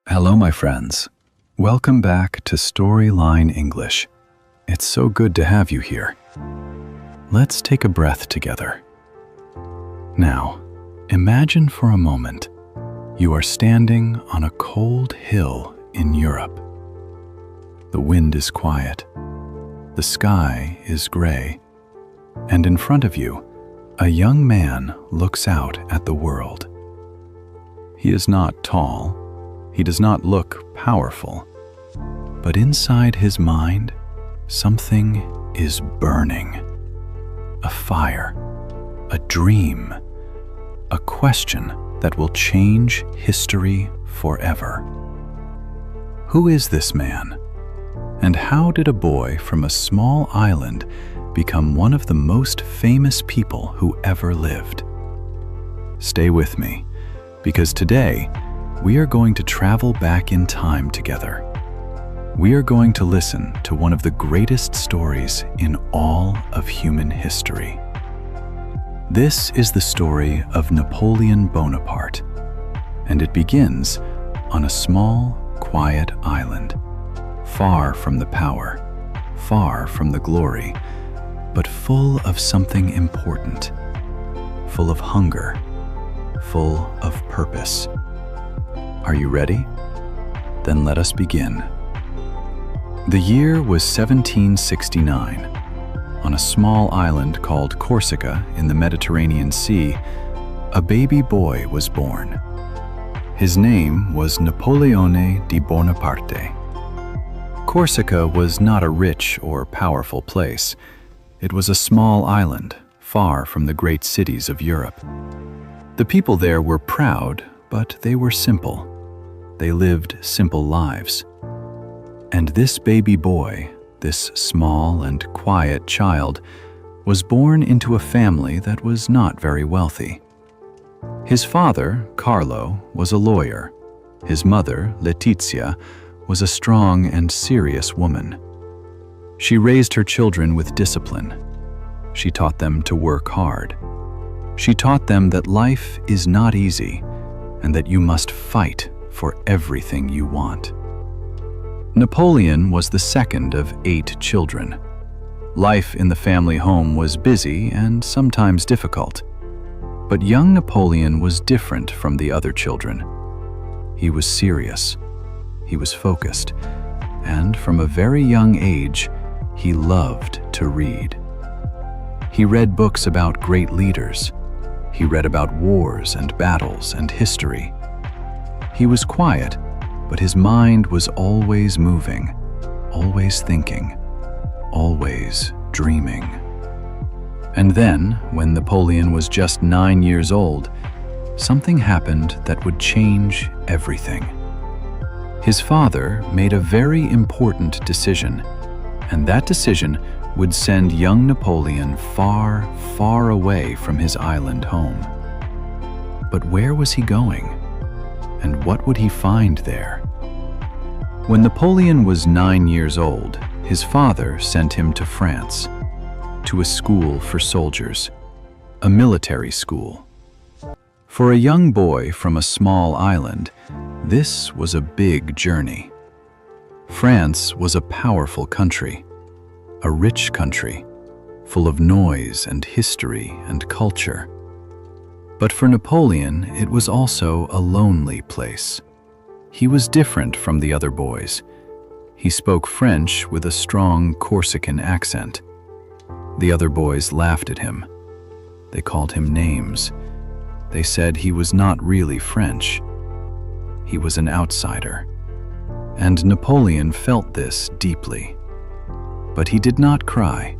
Hello, my friends. Welcome back to Storyline English. It's so good to have you here. Let's take a breath together. Now, imagine for a moment you are standing on a cold hill in Europe. The wind is quiet, the sky is gray, and in front of you, a young man looks out at the world. He is not tall. He does not look powerful, but inside his mind, something is burning. A fire, a dream, a question that will change history forever. Who is this man? And how did a boy from a small island become one of the most famous people who ever lived? Stay with me, because today, we are going to travel back in time together. We are going to listen to one of the greatest stories in all of human history. This is the story of Napoleon Bonaparte, and it begins on a small, quiet island, far from the power, far from the glory, but full of something important, full of hunger, full of purpose. Are you ready? Then let us begin. The year was 1769. On a small island called Corsica in the Mediterranean Sea, a baby boy was born. His name was Napoleone di Bonaparte. Corsica was not a rich or powerful place. It was a small island, far from the great cities of Europe. The people there were proud, but they were simple. They lived simple lives. And this baby boy, this small and quiet child, was born into a family that was not very wealthy. His father, Carlo, was a lawyer. His mother, Letizia, was a strong and serious woman. She raised her children with discipline. She taught them to work hard. She taught them that life is not easy and that you must fight for everything you want. Napoleon was the second of 8 children. Life in the family home was busy and sometimes difficult. But young Napoleon was different from the other children. He was serious, he was focused, and from a very young age, he loved to read. He read books about great leaders. He read about wars and battles and history. He was quiet, but his mind was always moving, always thinking, always dreaming. And then, when Napoleon was just 9 years old, something happened that would change everything. His father made a very important decision, and that decision would send young Napoleon far, far away from his island home. But where was he going? And what would he find there? When Napoleon was 9 years old, his father sent him to France, to a school for soldiers, a military school. For a young boy from a small island, this was a big journey. France was a powerful country, a rich country, full of noise and history and culture. But for Napoleon, it was also a lonely place. He was different from the other boys. He spoke French with a strong Corsican accent. The other boys laughed at him. They called him names. They said he was not really French. He was an outsider. And Napoleon felt this deeply. But he did not cry.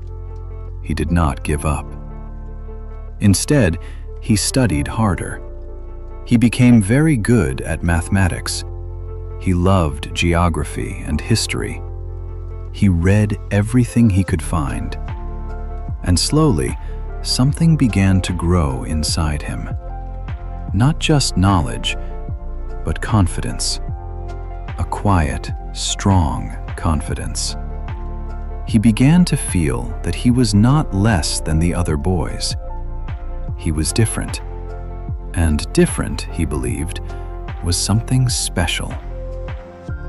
He did not give up. Instead, he studied harder. He became very good at mathematics. He loved geography and history. He read everything he could find. And slowly, something began to grow inside him. Not just knowledge, but confidence. A quiet, strong confidence. He began to feel that he was not less than the other boys. He was different. And different, he believed, was something special.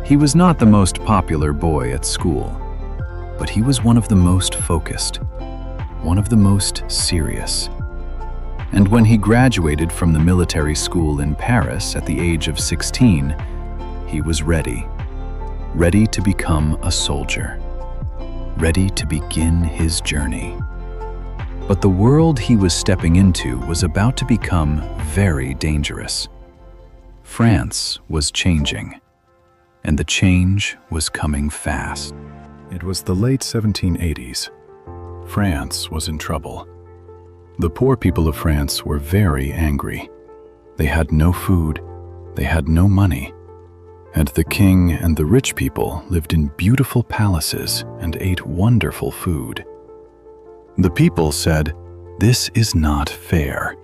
He was not the most popular boy at school, but he was one of the most focused, one of the most serious. And when he graduated from the military school in Paris at the age of 16, he was ready to become a soldier, ready to begin his journey. But the world he was stepping into was about to become very dangerous. France was changing, and the change was coming fast. It was the late 1780s. France was in trouble. The poor people of France were very angry. They had no food, they had no money, and the king and the rich people lived in beautiful palaces and ate wonderful food. The people said, "This is not fair."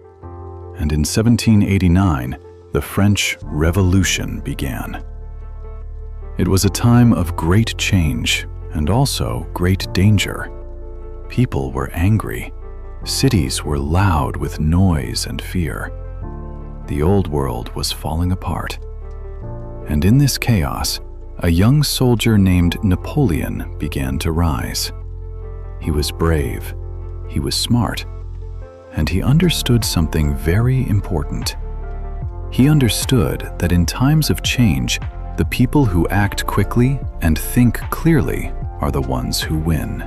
And in 1789, the French Revolution began. It was a time of great change and also great danger. People were angry. Cities were loud with noise and fear. The old world was falling apart. And in this chaos, a young soldier named Napoleon began to rise. He was brave, he was smart, and he understood something very important. He understood that in times of change, the people who act quickly and think clearly are the ones who win.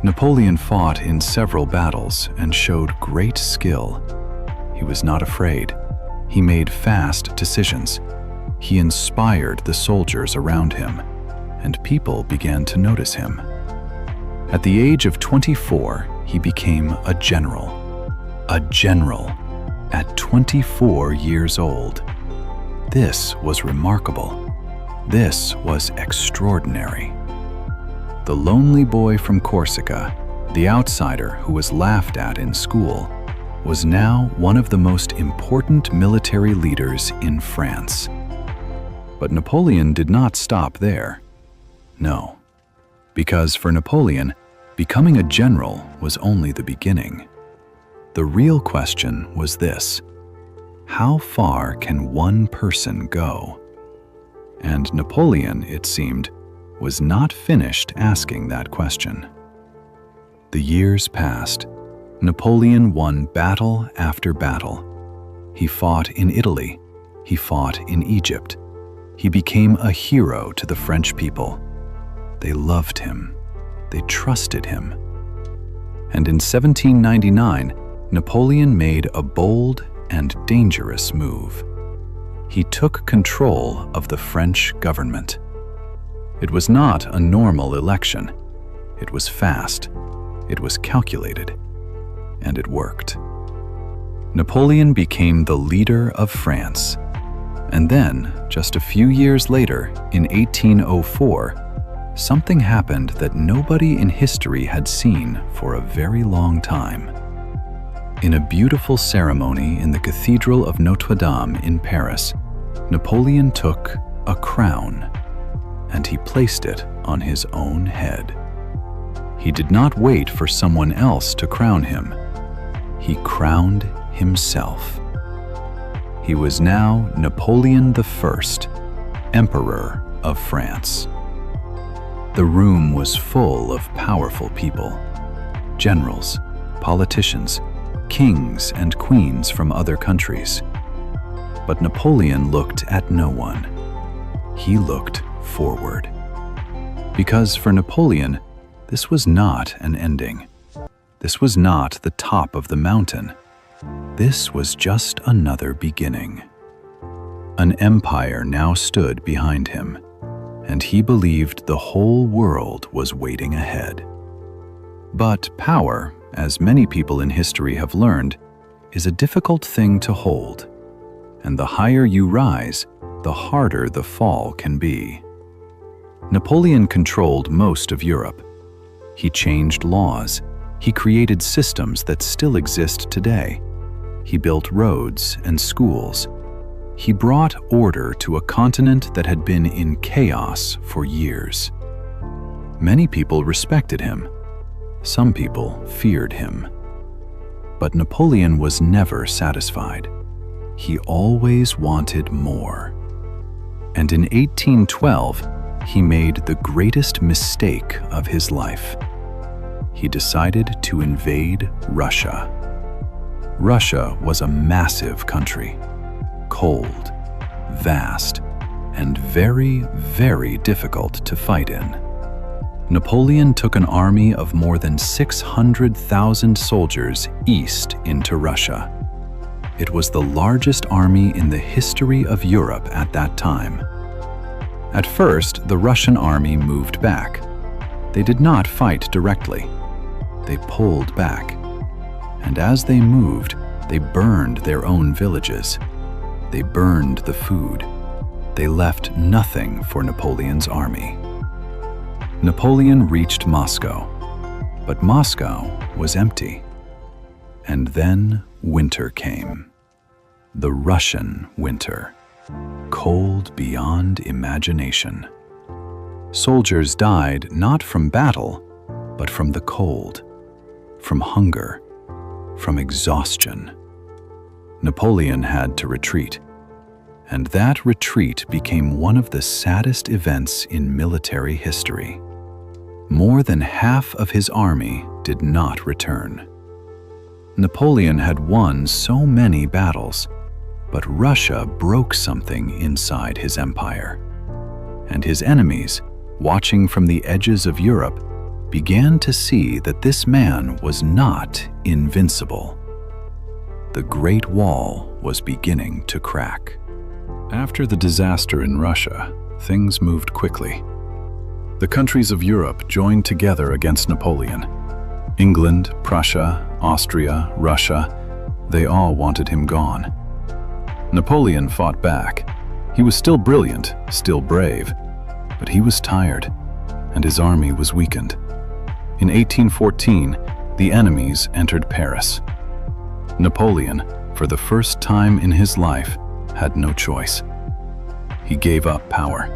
Napoleon fought in several battles and showed great skill. He was not afraid. He made fast decisions. He inspired the soldiers around him, and people began to notice him. At the age of 24, he became a general. A general at 24 years old. This was remarkable. This was extraordinary. The lonely boy from Corsica, the outsider who was laughed at in school, was now one of the most important military leaders in France. But Napoleon did not stop there. No, because for Napoleon, becoming a general was only the beginning. The real question was this: how far can one person go? And Napoleon, it seemed, was not finished asking that question. The years passed. Napoleon won battle after battle. He fought in Italy. He fought in Egypt. He became a hero to the French people. They loved him. They trusted him. And in 1799, Napoleon made a bold and dangerous move. He took control of the French government. It was not a normal election. It was fast, it was calculated, and it worked. Napoleon became the leader of France. And then, just a few years later, in 1804, something happened that nobody in history had seen for a very long time. In a beautiful ceremony in the Cathedral of Notre Dame in Paris, Napoleon took a crown, and he placed it on his own head. He did not wait for someone else to crown him. He crowned himself. He was now Napoleon I, Emperor of France. The room was full of powerful people, generals, politicians, kings and queens from other countries. But Napoleon looked at no one. He looked forward. Because for Napoleon, this was not an ending. This was not the top of the mountain. This was just another beginning. An empire now stood behind him, and he believed the whole world was waiting ahead. But power, as many people in history have learned, is a difficult thing to hold. And the higher you rise, the harder the fall can be. Napoleon controlled most of Europe. He changed laws. He created systems that still exist today. He built roads and schools. He brought order to a continent that had been in chaos for years. Many people respected him. Some people feared him. But Napoleon was never satisfied. He always wanted more. And in 1812, he made the greatest mistake of his life. He decided to invade Russia. Russia was a massive country, cold, vast, and very, very difficult to fight in. Napoleon took an army of more than 600,000 soldiers east into Russia. It was the largest army in the history of Europe at that time. At first, the Russian army moved back. They did not fight directly. They pulled back. And as they moved, they burned their own villages. They burned the food. They left nothing for Napoleon's army. Napoleon reached Moscow, but Moscow was empty. And then winter came. The Russian winter, cold beyond imagination. Soldiers died not from battle, but from the cold, from hunger, from exhaustion. Napoleon had to retreat, and that retreat became one of the saddest events in military history. More than half of his army did not return. Napoleon had won so many battles, but Russia broke something inside his empire. And his enemies, watching from the edges of Europe, began to see that this man was not invincible. The Great Wall was beginning to crack. After the disaster in Russia, things moved quickly. The countries of Europe joined together against Napoleon. England, Prussia, Austria, Russia, they all wanted him gone. Napoleon fought back. He was still brilliant, still brave, but he was tired, and his army was weakened. In 1814, the enemies entered Paris. Napoleon, for the first time in his life, had no choice. He gave up power.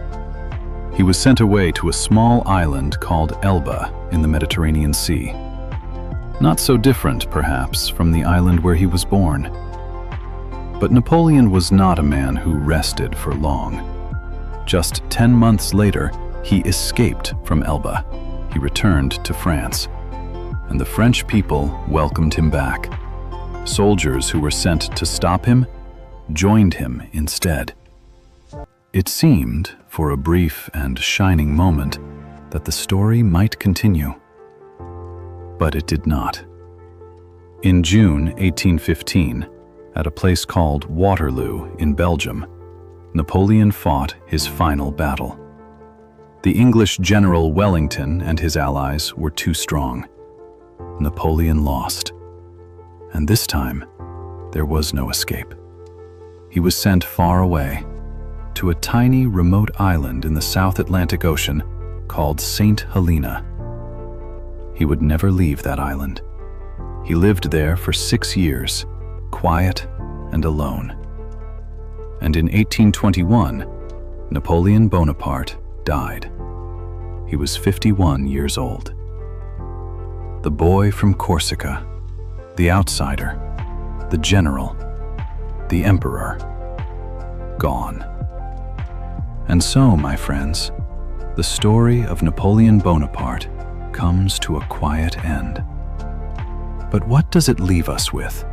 He was sent away to a small island called Elba in the Mediterranean Sea. Not so different, perhaps, from the island where he was born. But Napoleon was not a man who rested for long. Just 10 months later, he escaped from Elba. He returned to France, and the French people welcomed him back. Soldiers who were sent to stop him joined him instead. It seemed, for a brief and shining moment, that the story might continue. But it did not. In June 1815, at a place called Waterloo in Belgium, Napoleon fought his final battle. The English General Wellington and his allies were too strong. Napoleon lost. And this time, there was no escape. He was sent far away, to a tiny remote island in the South Atlantic Ocean called St. Helena. He would never leave that island. He lived there for 6 years, quiet and alone. And in 1821, Napoleon Bonaparte died. He was 51 years old. The boy from Corsica, the outsider, the general, the emperor, gone. And so, my friends, the story of Napoleon Bonaparte comes to a quiet end. But what does it leave us with?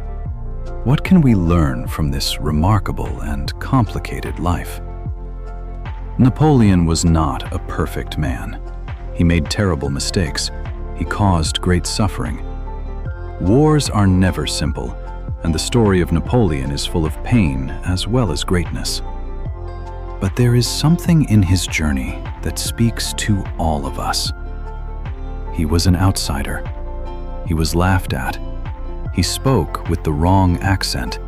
What can we learn from this remarkable and complicated life? Napoleon was not a perfect man. He made terrible mistakes. He caused great suffering. Wars are never simple, and the story of Napoleon is full of pain as well as greatness. But there is something in his journey that speaks to all of us. He was an outsider. He was laughed at. He spoke with the wrong accent.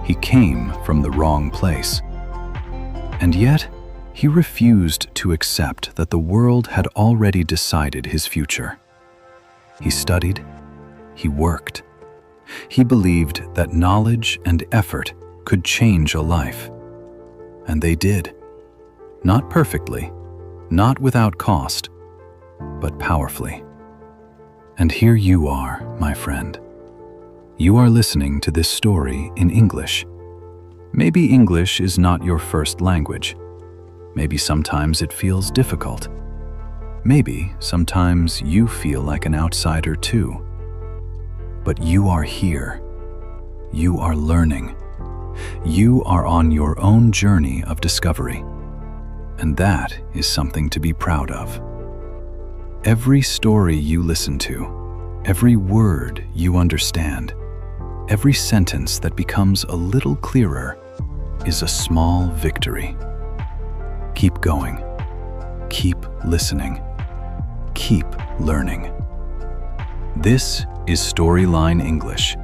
He came from the wrong place. And yet, he refused to accept that the world had already decided his future. He studied. He worked. He believed that knowledge and effort could change a life. And they did. Not perfectly, not without cost, but powerfully. And here you are, my friend. You are listening to this story in English. Maybe English is not your first language, Maybe sometimes it feels difficult. Maybe sometimes you feel like an outsider too. But you are here. You are learning. You are on your own journey of discovery. And that is something to be proud of. Every story you listen to, every word you understand, every sentence that becomes a little clearer is a small victory. Keep going. Keep listening. Keep learning. This is Storyline English.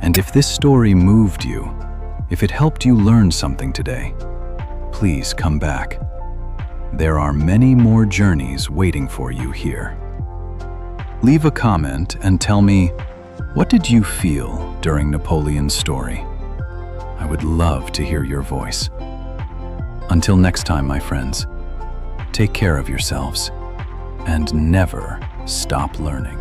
And if this story moved you, if it helped you learn something today, please come back. There are many more journeys waiting for you here. Leave a comment and tell me, what did you feel during Napoleon's story? I would love to hear your voice. Until next time, my friends, take care of yourselves and never stop learning.